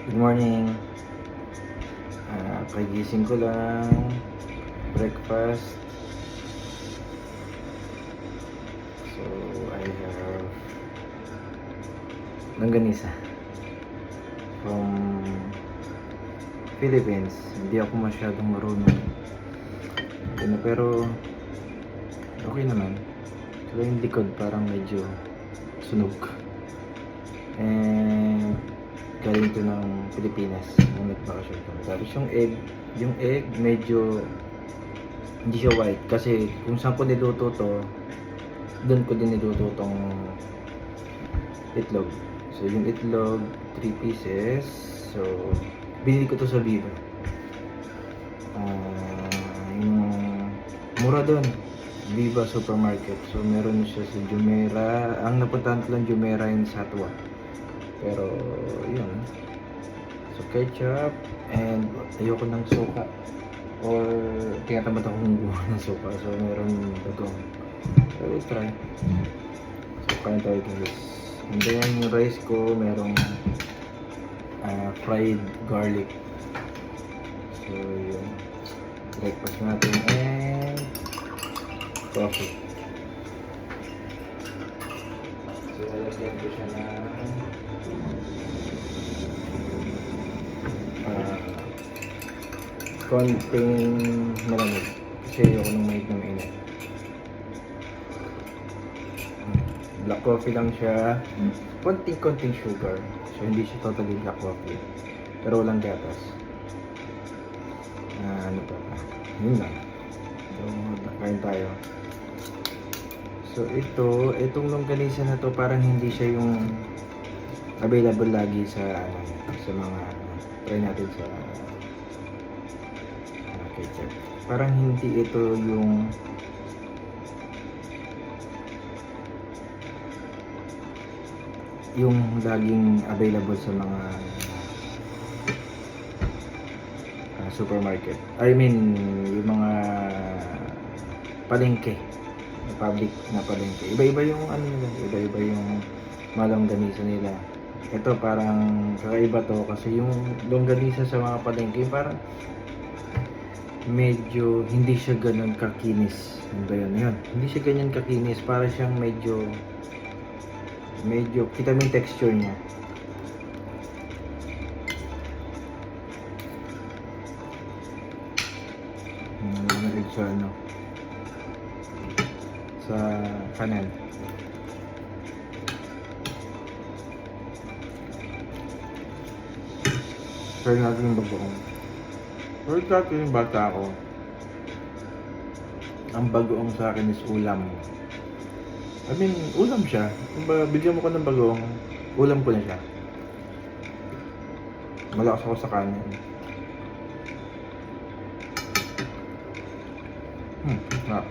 Good morning. Kagising ko lang. Breakfast. So, I have longganisa from Philippines. Hindi ako masyadong marunong. Pero okay naman. So, yung likod parang medyo sunog. And galing ito ng Pilipinas nung nagbakasyon ko. Tapos yung egg medyo hindi siya white kasi kung saan ko niluto to, doon ko din niluto tong itlog. So yung itlog, 3 pieces. So binili ko to sa Viva. Yung mura doon, Viva Supermarket. So meron siya sa Jumeirah. Ang napuntahan ko lang Jumeirah and Satwa. Pero yun. So ketchup and ayoko ng suka or tinatamad ako kumuha ng suka. So meron bagong. So we'll try. So kain tayo guys. And then yung rice ko merong fried garlic. So yun. Breakfast natin and coffee. So lalagyan ko siya na konting malamig kasi ayoko nung mainit na mainit. Black coffee lang siya, konting sugar, so hindi siya totally black coffee pero walang gatas. Ano pa ba? Yun lang. So kain tayo. So itong longganisa na to parang hindi siya yung available lagi sa mga try natin sa ketchup. Parang hindi ito yung laging available sa mga supermarket. I mean, yung mga palengke, public na palengke. Iba-iba yung nila, iba-iba yung malongganisa nila. Ito parang kakaiba to kasi yung longganisa sa mga palengke parang medyo hindi siya ganun kakinis. Ano ba yun? Hindi siya ganyan kakinis. Para siyang medyo kita mo yung texture niya. Narinig sa sa kanan. Try natin yung bagoong. Pero dati yung bata ako, ang bagoong sa akin is ulam. I mean, ulam siya. Kung bigyan mo ko ng bagoong, ulam ko na siya. Malakas ako sa kanin. Masarap.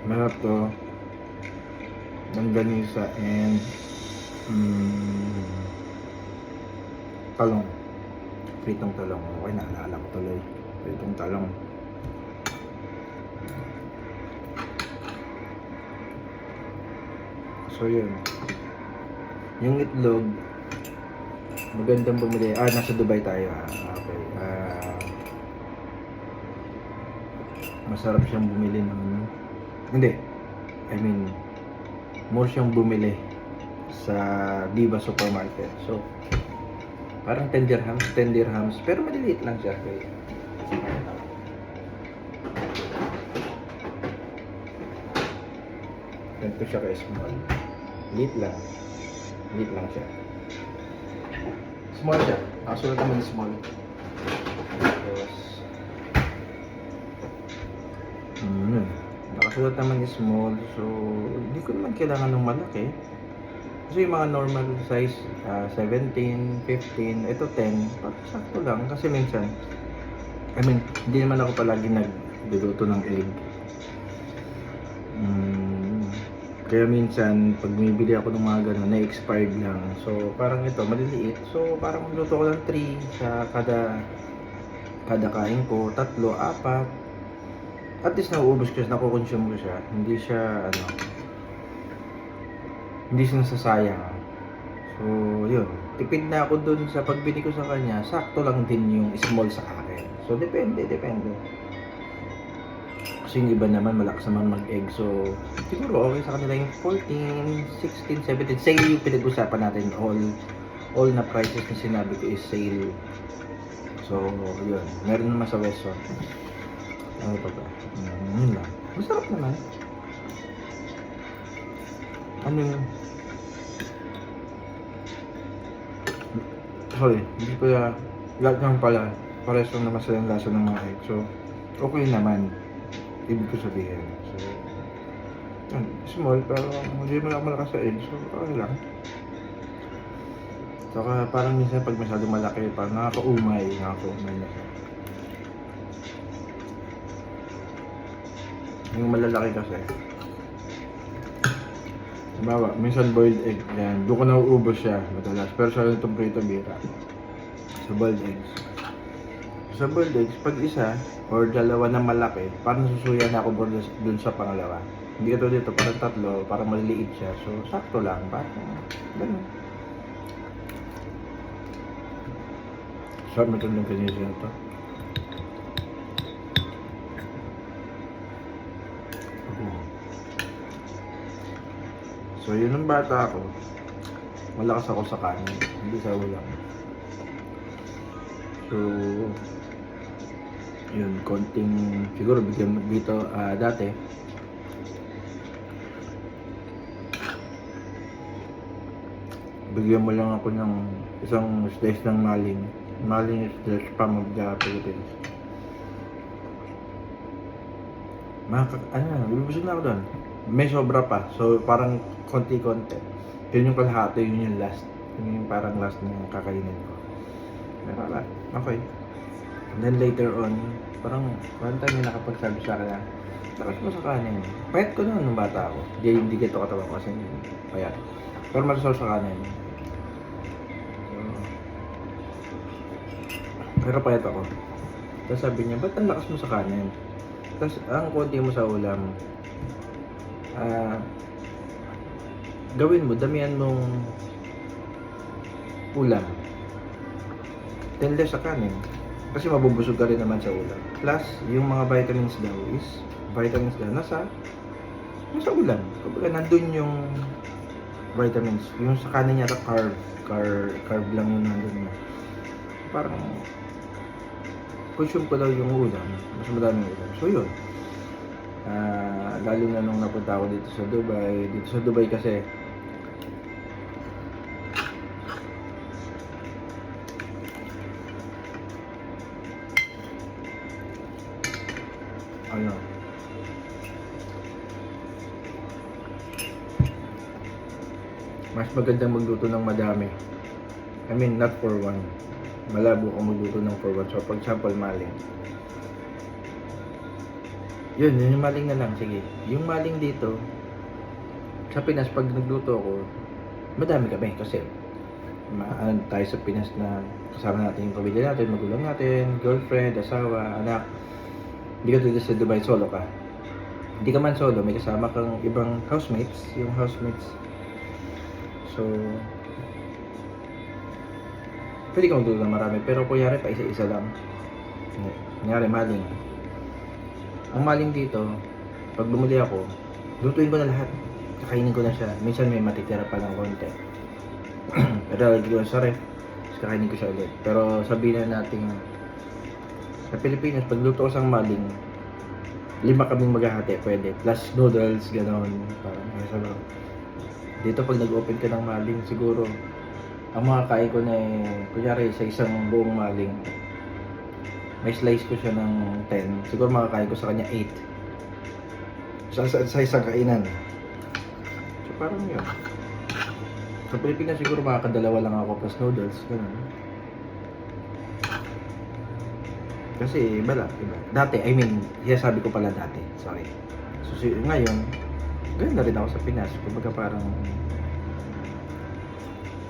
Masarap to. Longganisa and talong. Pritong talong. Okay, naalala ko tuloy. Pritong talong. So yun. Yung itlog, magandang bumili. Nasa Dubai tayo. Okay. Masarap siyang bumili ng hindi. I mean, more siyang bumili sa Viva Supermarket. So, parang 10 dirhams, pero maliliit lang siya. Okay. Ganito siya ka-small. Liit lang siya. Small siya. Nakasulat naman small. Tapos, nakasulat naman small. So, hindi ko naman kailangan ng malaki. Kasi yung mga normal size, 17, 15, ito 10, parang sakto lang. Kasi minsan, I mean, hindi naman ako palagi nagluluto ng egg. Kaya minsan, pag bumibili ako ng mga gano'n, na-expired lang. So, parang ito, maliliit. So, parang magluto ko ng 3 sa kada kain ko, 3, 4. At least nauubos ko siya, nakukonsume ko siya. Hindi siya nasasayang. So So, yun. Tipid na ako dun sa pagbili ko sa kanya, sakto lang din yung small sa akin. So, depende. Kasi yung iba naman, malakas naman mag-egg. So, siguro okay sa kanila yung 14, 16, 17. Sale yung pinag-usapan natin. All na prices na sinabi ko is sale. So, yun. Meron naman sa Wesson. Ano pa ba? Yun lang. Masarap naman. Ano yun? Sorry, hindi pala. Lahat naman pala. Pares lang naman sila yung lasa ng mga egg. So, okay naman. Ibig ko sabihin. So, yun. Small, pero hindi mo lang malakas sa egg. So, okay lang. Saka parang minsan pag masyado malaki, parang nakakaumay na siya. Yung malalaki kasi, halimbawa, minsan boiled egg, yan, doon ko nauubos siya madalas. Pero sa itong prito bira, sa boiled eggs, pag isa or dalawa na malaki, parang susuya na ako dun sa pangalawa. Hindi ito dito, parang tatlo, parang maliliit siya. So, sakto lang, parang ganun. Sarap na lang kanina siya ito. So, yun ang bata ako. Malakas ako sa kanin, hindi sa ulam. So, yun, konting, siguro bigyan mo dito, dati, bigyan mo lang ako ng isang slice ng maling. Maling is the spam of the Philippines. Bibusog na ako doon. May sobra pa. So, parang konti-konti. Yun yung kalahati, yun yung last. Yun yung parang last na kakainin ko. Pero wala. Okay. And then later on, parang one time may nakapagsabi sa akin na, lakas mo sa kanin. Payat ko noon nung bata ako. Hindi kito katawan ko kasi payat. Pero masasaw sa kanin. Pero payat ako. Tapos sabi niya, ba't ang lakas mo sa kanin? Tapos ang konti mo sa ulam, gawin mo, damihan mong ulam. Then less sa kanin. Kasi mabubusog ka rin naman sa ulam. Plus, yung mga vitamins daw nasa ulam. Kapag nandun yung vitamins, yung sa kanin yata carb lang yung nandun na. Parang consume ko daw yung ulam, mas madaming ulam. So yun, lalo na nung napunta ako dito sa Dubai kasi mas magandang magluto ng madami. I mean, not for one. Malabo kung magluto ng for one. So, for example, maling. Yun yung maling na lang. Sige. Yung maling dito, sa Pinas, pag nagluto ako, madami kami. Kasi, tayo sa Pinas na kasama natin yung pamilya natin, magulang natin, girlfriend, asawa, anak. Hindi ka dito sa Dubai, solo ka. Hindi ka man solo, may kasama kang ibang housemates. Yung housemates. So, pwede ka magluto ng marami, pero kunyari pa isa-isa lang. Kunyari, maling. Ang maling dito, pag bumili ako, lutuin ko na lahat. Kakainin ko na siya. Minsan may matitira pa ng konti. Pero lagi ko sa ref, kakainin ko siya ulit. Pero sabihin na natin, sa Pilipinas, pag luto ko sa maling, 5 kaming maghahati, pwede. Plus noodles, gano'n. Parang sabaw. Dito pag nag-open ka ng maling, siguro, ang mga kain ko na kunyari sa isang buong maling, may slice ko siya ng 10. Siguro makakain ko sa kanya 8. Sa isang kainan. So parang yun. Sa Pilipinas siguro makakadalawa lang ako plus noodles. Ganun. Kasi iba. Dati, sabi ko pala dati. Sorry. So ngayon, ganun na rin ako sa Pinas. Kumbaga parang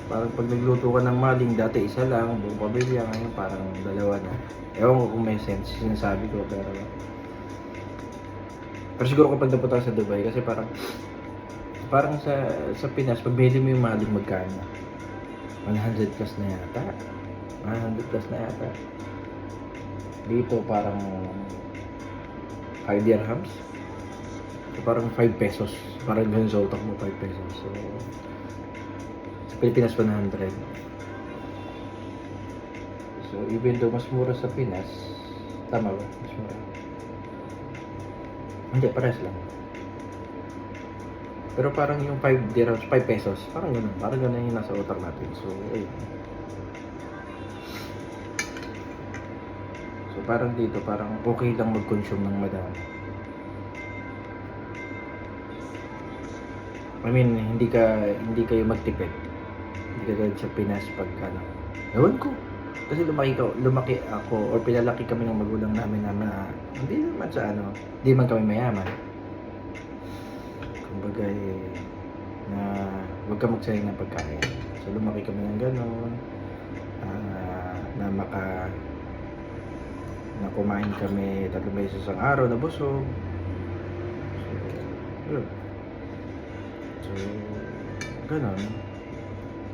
pag nagluto ka ng maling, dati isa lang, buong pamilya, ngayon parang dalawa na. Ewan ko kung may sense sinasabi ko, pero siguro kapag napunta sa Dubai, kasi parang sa Pinas, pag bili mo yung maling magkano, 100 plus na yata. 100 plus na yata. Dito parang 5 dirhams. So, parang 5 pesos. Parang ganun sa utak mo, 5 pesos. So, sa Pilipinas 100. So, even though mas mura sa Pinas, tama ba? Mas mura. Hindi, parehas lang. Pero parang yung 5 dirhams, 5 pesos, parang ganun yung nasa utak natin. So, ayun. So, parang dito, parang okay lang mag-consume ng madami. I mean, hindi kayo magtipid. Hindi ka dahil sa Pinas pag ano. Ewan ko. Kasi lumaki ako or pinalaki kami ng magulang namin na hindi naman sa ano, hindi man kami mayaman. Kumbaga na huwag ka magsayang ng pagkain. So lumaki kami ng gano'n, na kumain kami 3 beses ang araw na busog. So, yun. So, gano'n.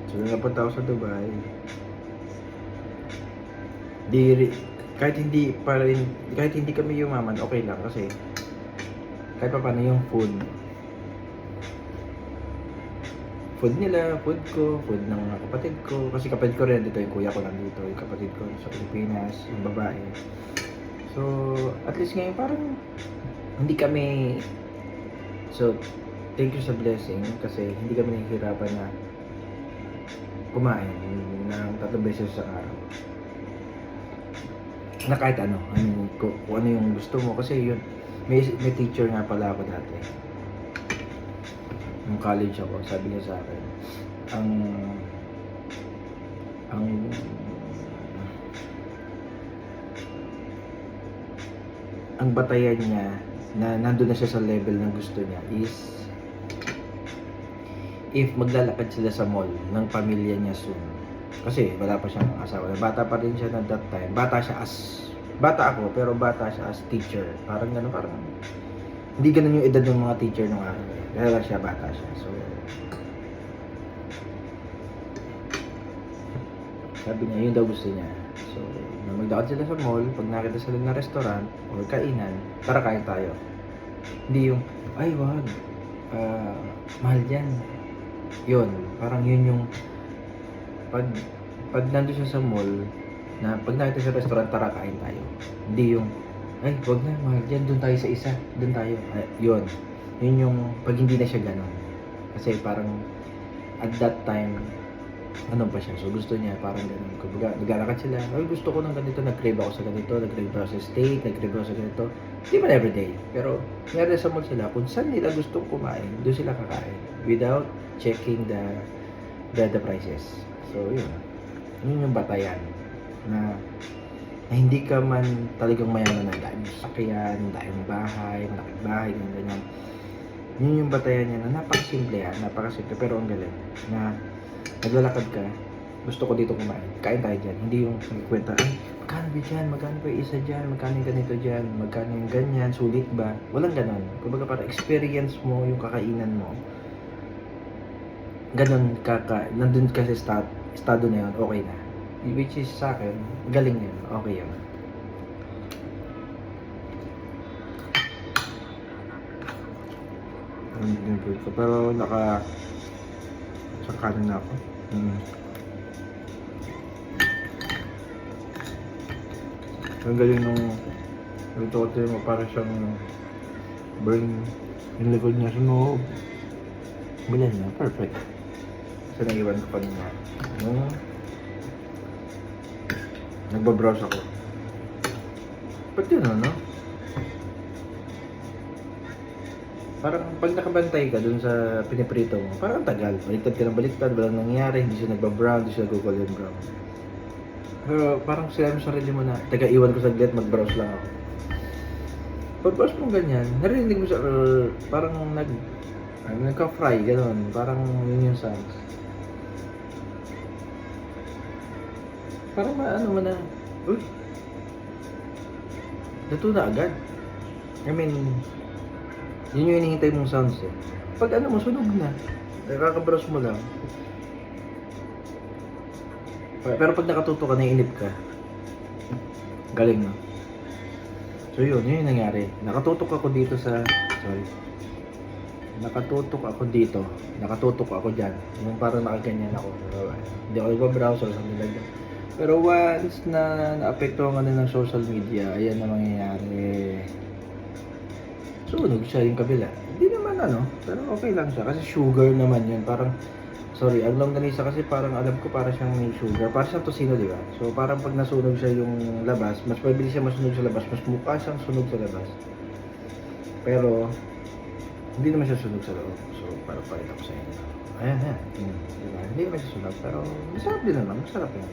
So, napunta ako sa Dubai. Kahit hindi kami yumaman, okay lang kasi kahit pa paano yung food nila, food ko, food ng mga kapatid ko, kasi kapatid ko rin dito, yung kuya ko nandito, yung kapatid ko sa Pilipinas, yung babae. So, at least ngayon parang hindi kami, so thank you sa blessing kasi hindi kami nahihirapan na kumain ng 3 beses sa araw. Na kahit ano, kung ano yung gusto mo kasi yun, may teacher nga pala ako dati. Nung college ako, sabi niya sa akin, ang batayan niya na nandun na siya sa level ng gusto niya is if maglalakad sila sa mall ng pamilya niya soon. Kasi wala pa siyang asawa. Bata pa rin siya na that time. Bata ako, pero bata siya as teacher. Parang gano'n, parang hindi gano'n yung edad ng mga teacher nung araw. Kaya lang siya, bata siya. So, sabi niya, yun daw gusto niya. So, nung magdakad sila sa mall, pag nakita sila na restaurant or kainan, tara kain tayo. Hindi yung, ay wag, mahal yan. Yun, parang yun yung pag nandun siya sa mall, na pag nakita sa restaurant, tara kain tayo. Hindi yung, ay, wag na, mahal yan, doon tayo sa isa, doon tayo. Yun yung, pag hindi na siya ganun. Kasi parang, at that time, ano pa siya, so gusto niya, parang ganun. Kumbaga, naglalakad sila, ay, gusto ko ng ganito, nag-crave ako sa ganito, nag-crave ako sa steak, nag-crave ako sa ganito. Hindi man everyday, pero, meron sa mall sila, kung saan nila gustong kumain, doon sila kakain, without checking the prices. So, yun yung batayan na hindi ka man talagang mayaman na dahil sakyan, dahil bahay, malaking bahay, ganyan. Yun yung batayan niya na napakasimple pero ang galing na naglalakad ka, gusto ko dito kumain, kain tayo dyan, hindi yung nagkwenta, ay, magkano ba dyan, magkano ba yung isa dyan, magkano yung ganito dyan, magkano yung ganyan, sulit ba, walang ganon. Kumbaga para experience mo yung kakainan mo, ganon nandun ka sa estado na yun, okay na. Which is sa akin, galing yun, okay yun. Pero sa kanin na ako. Ang galing nung luto mo, para siyang burn yung likod niya sa noob. Bilan niya, perfect. So naiwan ko pa niya. Nagbabrowse ako. Ba't yun, no? Parang pag nakabantay ka dun sa piniprito mo, parang tagal. Baliktad ka ng baliktad, walang nangyari, hindi siya nagbabrown, hindi siya nag-golden brown. Pero parang sila mo sarili mo na, taga iwan ko saglit, mag-browse lang ako. Pag-browse mo ganyan, narinig mo siya, parang nagka-fry, gano'n. Parang yun yung sounds. Parang ano mo na, uy, luto na agad. I mean, yun yung hinihintay mong sounds eh. Pag ano mo, sunog na. Nakaka-browse mo lang. Pero pag nakatuto ka, naiinip ka. Galing, no? So yun yung nangyari. Nakatutok ako dito sa... Sorry. Nakatutok ako dito. Nakatutok ako dyan. Yung parang nakaganyan ako. Hindi ako nagpa-browse or something like that. Pero once na naapektuhan ka na ng social media, ayan na mangyayari. Sunog siya yung kabila. Hindi naman ano, pero okay lang siya. Kasi sugar naman yun. Parang, sorry, ang longganisa kasi parang alam ko para siyang may sugar. Para siyang tosino, di ba? So parang pag nasunog siya yung labas, mas mabilis siya masunog sa labas. Mas mukha siyang sunog sa labas. Pero, hindi naman siya sunog sa loob. So, para pakita ko sa inyo. Ayan, ayan. Diba? Hindi naman siya sunog, pero masarap din naman. Masarap yan.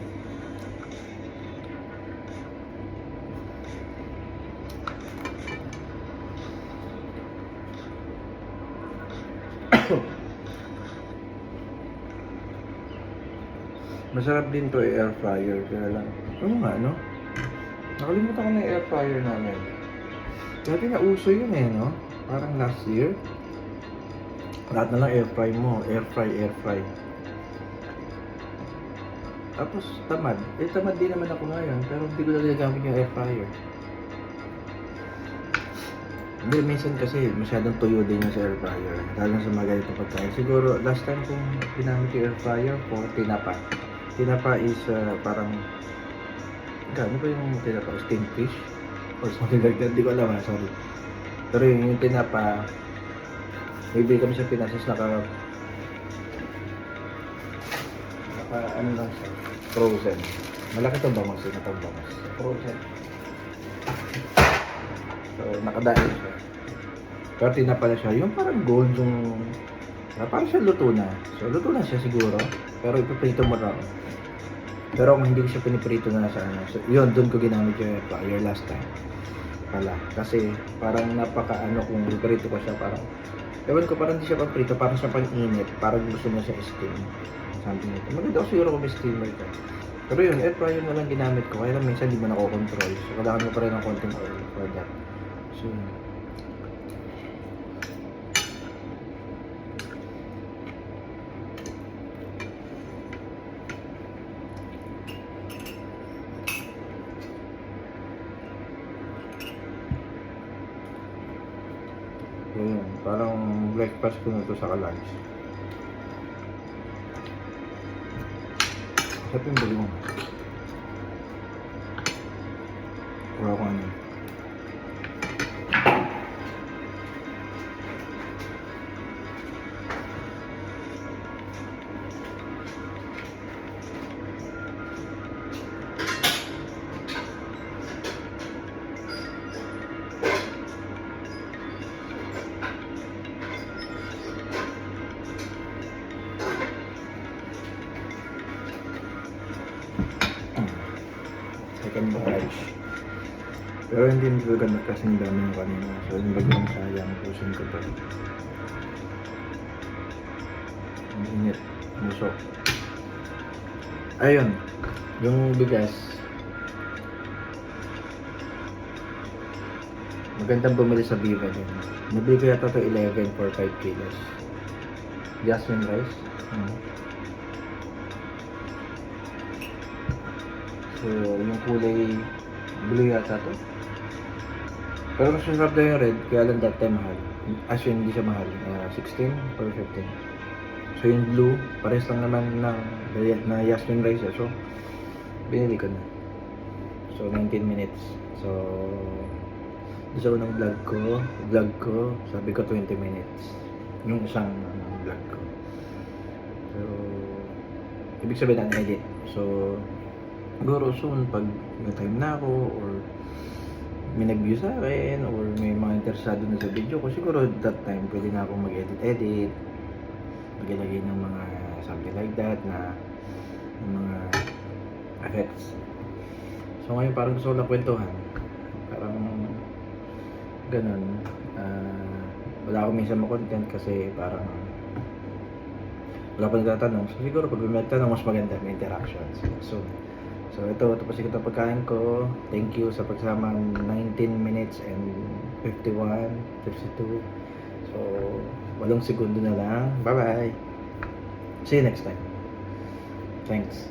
Masarap din to air fryer. Kaya lang. Ano nga, no? Nakalimutan ko na yung air fryer namin. Dati nauso yun eh, no? Parang last year. Lahat na lang air fry mo. Air fry. Tapos tamad. Tamad din naman ako ngayon. Pero hindi ko na ginagamit yung air fryer. Hindi, minsan kasi masyadong tuyo din yung sa air fryer. Lalo sa mga ganito pagkain. Siguro last time kong ginamit yung air fryer for tinapa. Tinapa is parang... Ano ba yung tinapa? Steamed fish? Or something like that. Hindi ko alam, sorry. Pero yung tinapa, bibili kami sa Pinas, naka ano lang siya, frozen. Malaki itong bangos, itong bangos. Frozen. So, nakadain siya. Pero tinapa na siya, yung parang gold yung, parang siya luto na. So, luto na siya siguro, pero ipiprito mo raw. Pero kung hindi ko siya piniprito na sa ano, so, yun, doon ko ginamit yung air fryer last time. Pala. Kasi parang napaka ano kung iprito ko siya parang ewan ko parang hindi siya pang prito, parang siya pang init, parang gusto mo siya steam. Something like that. Maganda ko siguro kung may steamer ka. Pero yun, air fryer na lang ginamit ko. Kaya lang minsan di mo nakokontrol. So kailangan mo pa rin ng konting oil for that. So yun, parang breakfast ko na to sa lunch. Sarap yung bulong. Wala ko ano. Second batch. Pero hindi nito ganun kasing dami yung kanina. So yung bagong sayang, pusin ko to. Ang init. Musok. Ayun. Yung bigas. Magandang bumili sa Viva din. Nabili ko yata to 11 for 5 kilos. Jasmine rice. So, yung kulay blue yata to. Pero mas masarap daw yung red, kaya lang that time mahal. As yun, hindi siya mahal. 16 or 15. So, yung blue, pares lang naman na Jasmine rice. So, binili ko na. So, 19 minutes. So, isa ko ng vlog ko, sabi ko 20 minutes. Yung isang vlog ko. So, ibig sabihin na edit. So, siguro soon pag may time na ako or may nag-view sa akin or may mga interesado na sa video ko, siguro that time pwede na akong mag-edit, maglagay ng mga something like that na mga effects. So ngayon parang gusto ko lang kwentuhan, parang ganun. Wala akong minsan ma-content kasi parang wala pa nagtatanong. So siguro pag may tanong mas maganda, may interactions. So ito pa siguro pagkain ko. Thank you sa pagsama 19 minutes and 51, 52. So 8 segundo na lang. Bye bye. See you next time. Thanks.